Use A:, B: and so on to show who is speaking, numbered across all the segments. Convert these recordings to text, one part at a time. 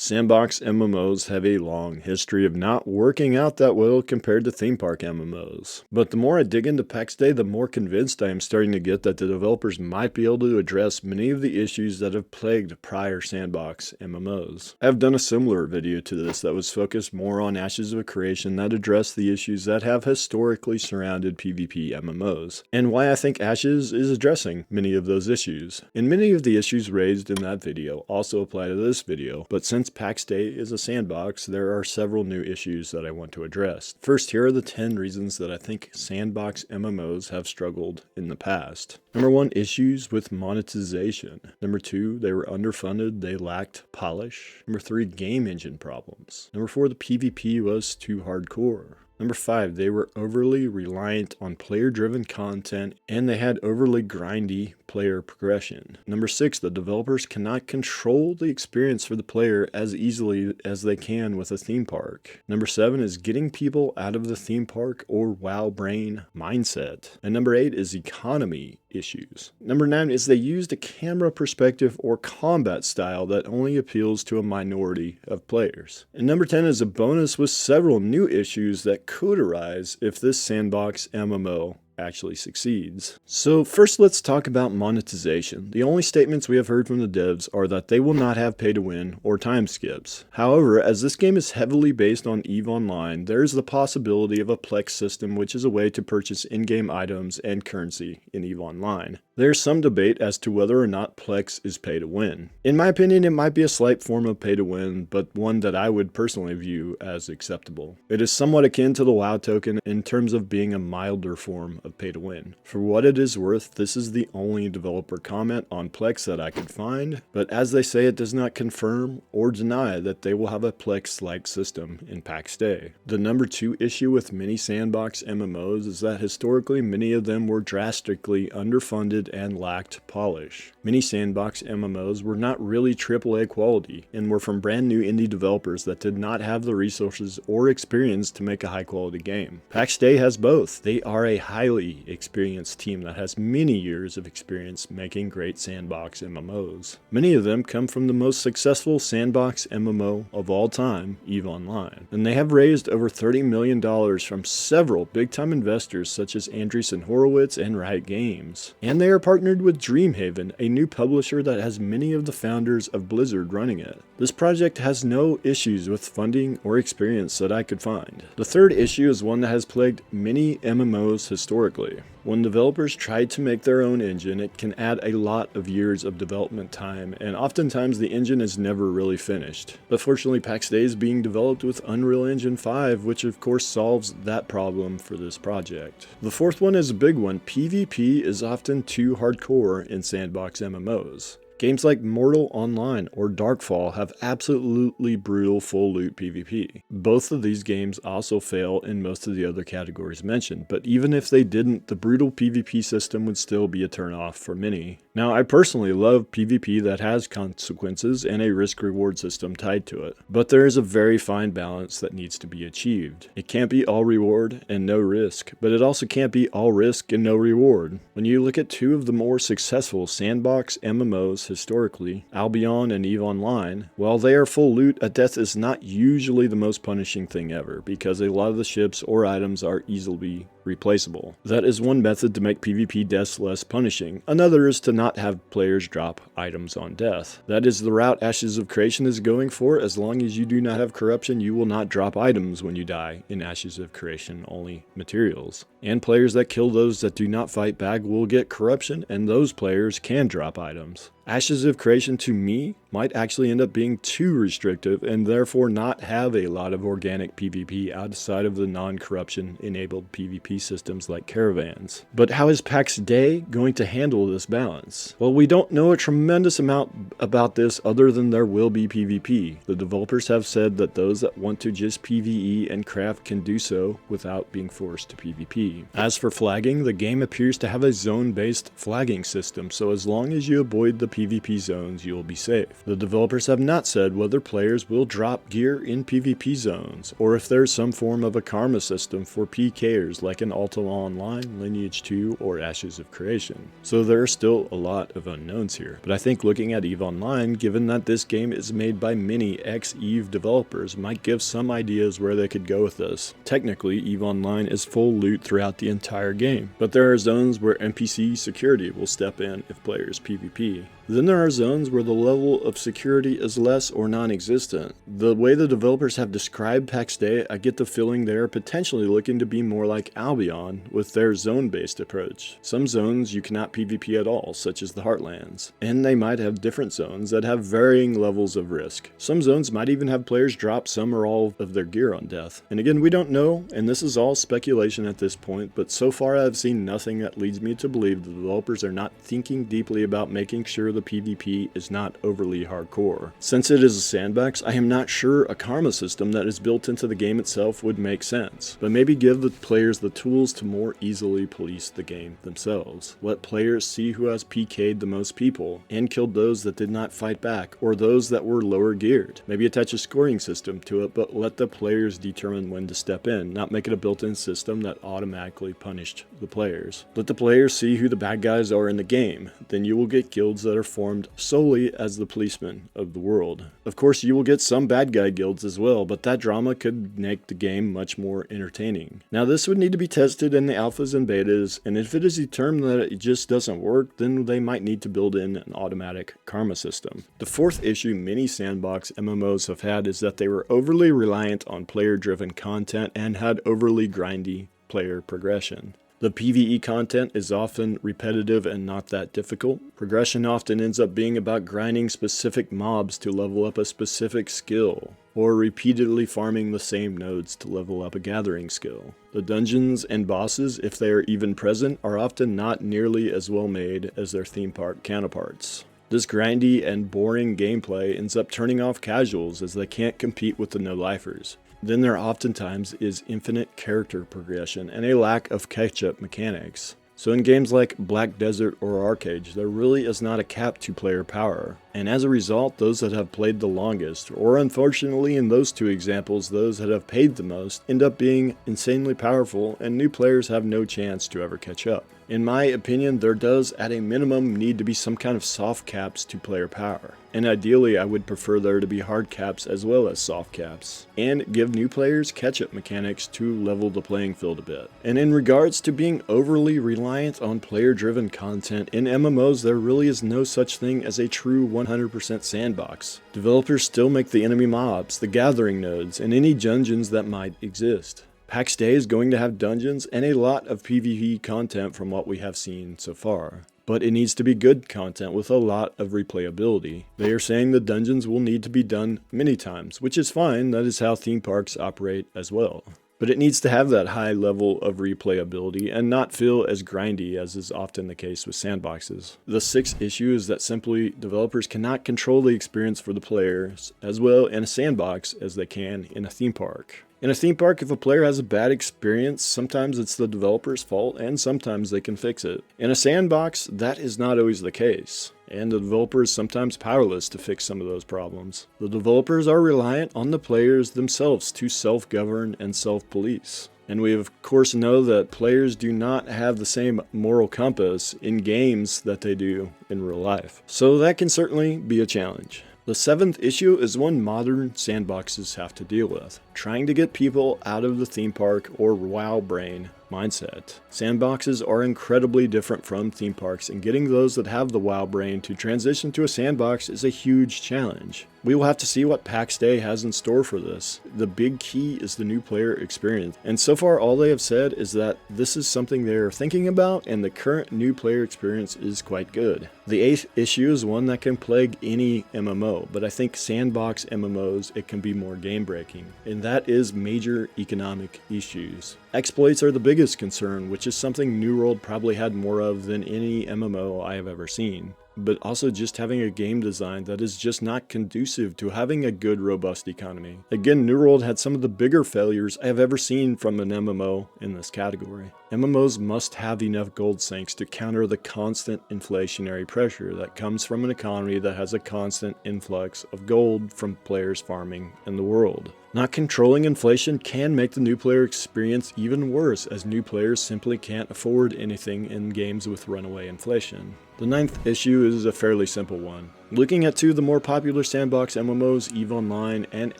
A: Sandbox MMOs have a long history of not working out that well compared to theme park MMOs. But the more I dig into Pax Dei, the more convinced I am starting to get that the developers might be able to address many of the issues that have plagued prior Sandbox MMOs. I have done a similar video to this that was focused more on Ashes of Creation that addressed the issues that have historically surrounded PvP MMOs, and why I think Ashes is addressing many of those issues. And many of the issues raised in that video also apply to this video, but since Pax Dei is a sandbox, there are several new issues that I want to address. First, here are the 10 reasons that I think sandbox MMOs have struggled in the past. Number 1, issues with monetization. Number 2, they were underfunded, they lacked polish. Number 3, game engine problems. Number 4, the PvP was too hardcore. Number 5, they were overly reliant on player-driven content and they had overly grindy player progression. Number 6, the developers cannot control the experience for the player as easily as they can with a theme park. Number 7 is getting people out of the theme park or WoW brain mindset. And number 8 is economy issues. Number 9 is they used a camera perspective or combat style that only appeals to a minority of players. And number 10 is a bonus with several new issues that could arise if this sandbox MMO actually succeeds. So first, let's talk about monetization. The only statements we have heard from the devs are that they will not have pay to win or time skips. However, as this game is heavily based on EVE Online, there is the possibility of a Plex system, which is a way to purchase in-game items and currency in EVE Online. There's some debate as to whether or not Plex is pay to win. In my opinion, it might be a slight form of pay to win, but one that I would personally view as acceptable. It is somewhat akin to the WoW token in terms of being a milder form of pay to win. For what it is worth, this is the only developer comment on Plex that I could find, but as they say, it does not confirm or deny that they will have a Plex-like system in Pax Dei. The number 2 issue with many sandbox MMOs is that historically many of them were drastically underfunded and lacked polish. Many sandbox MMOs were not really AAA quality and were from brand new indie developers that did not have the resources or experience to make a high quality game. Pax Dei has both. They are a highly experienced team that has many years of experience making great sandbox MMOs. Many of them come from the most successful sandbox MMO of all time, EVE Online. And they have raised over $30 million from several big-time investors such as Andreessen Horowitz and Riot Games. And they are partnered with Dreamhaven, a new publisher that has many of the founders of Blizzard running it. This project has no issues with funding or experience that I could find. The third issue is one that has plagued many MMOs historically. When developers try to make their own engine, it can add a lot of years of development time, and oftentimes the engine is never really finished. But fortunately, Pax Dei is being developed with Unreal Engine 5, which of course solves that problem for this project. The fourth one is a big one. PvP is often too hardcore in sandbox MMOs. Games like Mortal Online or Darkfall have absolutely brutal full loot PvP. Both of these games also fail in most of the other categories mentioned, but even if they didn't, the brutal PvP system would still be a turnoff for many. Now, I personally love PvP that has consequences and a risk-reward system tied to it, but there is a very fine balance that needs to be achieved. It can't be all reward and no risk, but it also can't be all risk and no reward. When you look at two of the more successful sandbox MMOs historically, Albion and EVE Online, while they are full loot, a death is not usually the most punishing thing ever, because a lot of the ships or items are easily replaceable. That is one method to make PvP deaths less punishing. Another is to not have players drop items on death. That is the route Ashes of Creation is going for. As long as you do not have corruption, you will not drop items when you die in Ashes of Creation, only materials. And players that kill those that do not fight back will get corruption, and those players can drop items. Ashes of Creation, to me, might actually end up being too restrictive and therefore not have a lot of organic PvP outside of the non-corruption enabled PvP systems like caravans. But how is Pax Dei going to handle this balance? Well, we don't know a tremendous amount about this other than there will be PvP. The developers have said that those that want to just PvE and craft can do so without being forced to PvP. As for flagging, the game appears to have a zone-based flagging system, so as long as you avoid the PvP zones, you will be safe. The developers have not said whether players will drop gear in PvP zones, or if there's some form of a karma system for PKers like in Ultima Online, Lineage 2, or Ashes of Creation. So there are still a lot of unknowns here. But I think looking at EVE Online, given that this game is made by many ex-EVE developers, might give some ideas where they could go with this. Technically, EVE Online is full loot throughout the entire game, but there are zones where NPC security will step in if players PvP. Then there are zones where the level of security is less or non-existent. The way the developers have described Pax Dei, I get the feeling they are potentially looking to be more like Albion with their zone-based approach. Some zones you cannot PvP at all, such as the Heartlands, and they might have different zones that have varying levels of risk. Some zones might even have players drop some or all of their gear on death. And again, we don't know, and this is all speculation at this point, but so far I've seen nothing that leads me to believe the developers are not thinking deeply about making sure the PvP is not overly hardcore. Since it is a sandbox, I am not sure a karma system that is built into the game itself would make sense, but maybe give the players the tools to more easily police the game themselves. Let players see who has PK'd the most people and killed those that did not fight back, or those that were lower geared. Maybe attach a scoring system to it, but let the players determine when to step in, not make it a built-in system that automatically punished the players. Let the players see who the bad guys are in the game, then you will get guilds that are formed solely as the policemen of the world. Of course, you will get some bad guy guilds as well, but that drama could make the game much more entertaining. Now, this would need to be tested in the alphas and betas, and if it is determined that it just doesn't work, then they might need to build in an automatic karma system. The fourth issue many sandbox MMOs have had is that they were overly reliant on player-driven content and had overly grindy player progression. The PvE content is often repetitive and not that difficult. Progression often ends up being about grinding specific mobs to level up a specific skill, or repeatedly farming the same nodes to level up a gathering skill. The dungeons and bosses, if they are even present, are often not nearly as well made as their theme park counterparts. This grindy and boring gameplay ends up turning off casuals as they can't compete with the no-lifers. Then there oftentimes is infinite character progression and a lack of catch-up mechanics. So in games like Black Desert or Arcade, there really is not a cap to player power. And as a result, those that have played the longest, or unfortunately in those two examples, those that have paid the most, end up being insanely powerful and new players have no chance to ever catch up. In my opinion, there does at a minimum need to be some kind of soft caps to player power. And ideally, I would prefer there to be hard caps as well as soft caps, and give new players catch-up mechanics to level the playing field a bit. And in regards to being overly reliant on player-driven content, in MMOs there really is no such thing as a true 100% sandbox. Developers still make the enemy mobs, the gathering nodes, and any dungeons that might exist. Pax Dei is going to have dungeons and a lot of PvP content from what we have seen so far. But it needs to be good content with a lot of replayability. They are saying the dungeons will need to be done many times, which is fine, that is how theme parks operate as well. But it needs to have that high level of replayability and not feel as grindy as is often the case with sandboxes. The sixth issue is that simply developers cannot control the experience for the players as well in a sandbox as they can in a theme park. In a theme park, if a player has a bad experience, sometimes it's the developer's fault and sometimes they can fix it. In a sandbox, that is not always the case, and the developer is sometimes powerless to fix some of those problems. The developers are reliant on the players themselves to self-govern and self-police. And we of course know that players do not have the same moral compass in games that they do in real life. So that can certainly be a challenge. The seventh issue is one modern sandboxes have to deal with, trying to get people out of the theme park or WoW brain mindset. Sandboxes are incredibly different from theme parks, and getting those that have the WoW brain to transition to a sandbox is a huge challenge. We will have to see what Pax Dei has in store for this. The big key is the new player experience, and so far all they have said is that this is something they are thinking about, and the current new player experience is quite good. The eighth issue is one that can plague any MMO, but I think sandbox MMOs, it can be more game breaking, and that is major economic issues. Exploits are the biggest concern, which is something New World probably had more of than any MMO I have ever seen. but also just having a game design that is just not conducive to having a good, robust economy. Again, New World had some of the bigger failures I have ever seen from an MMO in this category. MMOs must have enough gold sinks to counter the constant inflationary pressure that comes from an economy that has a constant influx of gold from players farming in the world. Not controlling inflation can make the new player experience even worse, as new players simply can't afford anything in games with runaway inflation. The ninth issue is a fairly simple one. Looking at two of the more popular sandbox MMOs, EVE Online and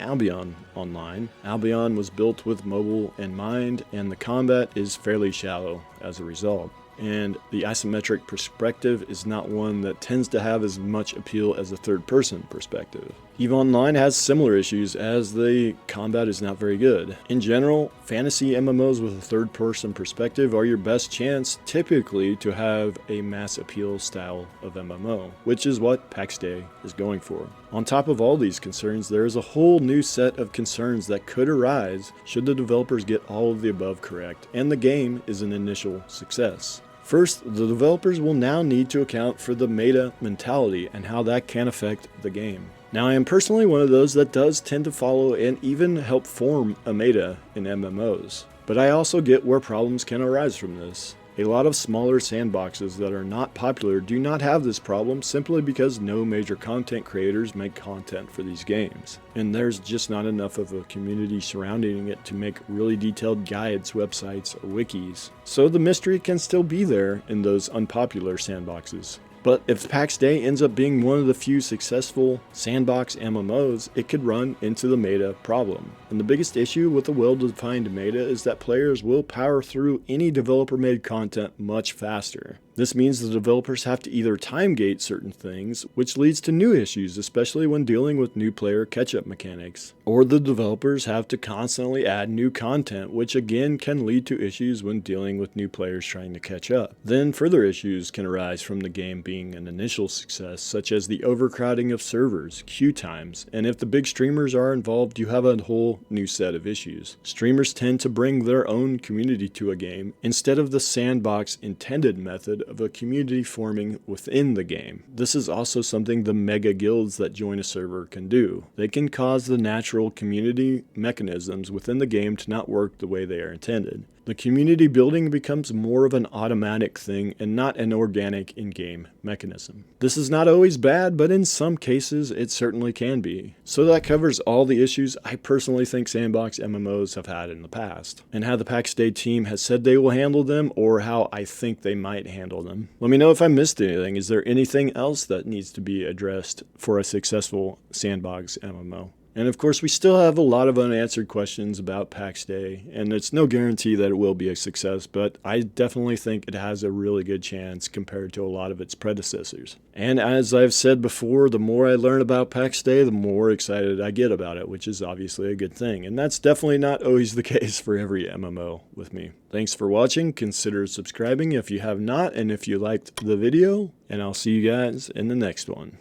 A: Albion Online, Albion was built with mobile in mind, and the combat is fairly shallow as a result. And the isometric perspective is not one that tends to have as much appeal as a third-person perspective. EVE Online has similar issues, as the combat is not very good. In general, fantasy MMOs with a third-person perspective are your best chance typically to have a mass appeal style of MMO, which is what Pax Dei is going for. On top of all these concerns, there is a whole new set of concerns that could arise should the developers get all of the above correct, and the game is an initial success. First, the developers will now need to account for the meta mentality and how that can affect the game. Now, I am personally one of those that does tend to follow and even help form a meta in MMOs, but I also get where problems can arise from this. A lot of smaller sandboxes that are not popular do not have this problem simply because no major content creators make content for these games, and there's just not enough of a community surrounding it to make really detailed guides, websites, or wikis. So the mystery can still be there in those unpopular sandboxes. But if Pax Dei ends up being one of the few successful sandbox MMOs, it could run into the meta problem. And the biggest issue with a well-defined meta is that players will power through any developer-made content much faster. This means the developers have to either time gate certain things, which leads to new issues, especially when dealing with new player catch-up mechanics. Or the developers have to constantly add new content, which again can lead to issues when dealing with new players trying to catch up. Then further issues can arise from the game being an initial success, such as the overcrowding of servers, queue times, and if the big streamers are involved, you have a whole new set of issues. Streamers tend to bring their own community to a game instead of the sandbox intended method of a community forming within the game. This is also something the mega guilds that join a server can do. They can cause the natural community mechanisms within the game to not work the way they are intended. The community building becomes more of an automatic thing and not an organic in-game mechanism. This is not always bad, but in some cases it certainly can be. So that covers all the issues I personally think sandbox MMOs have had in the past, and how the Pax Dei team has said they will handle them, or how I think they might handle them. Let me know if I missed anything. Is there anything else that needs to be addressed for a successful sandbox MMO? And of course, we still have a lot of unanswered questions about Pax Dei, and it's no guarantee that it will be a success, but I definitely think it has a really good chance compared to a lot of its predecessors. And as I've said before, the more I learn about Pax Dei, the more excited I get about it, which is obviously a good thing. And that's definitely not always the case for every MMO with me. Thanks for watching. Consider subscribing if you have not, and if you liked the video, and I'll see you guys in the next one.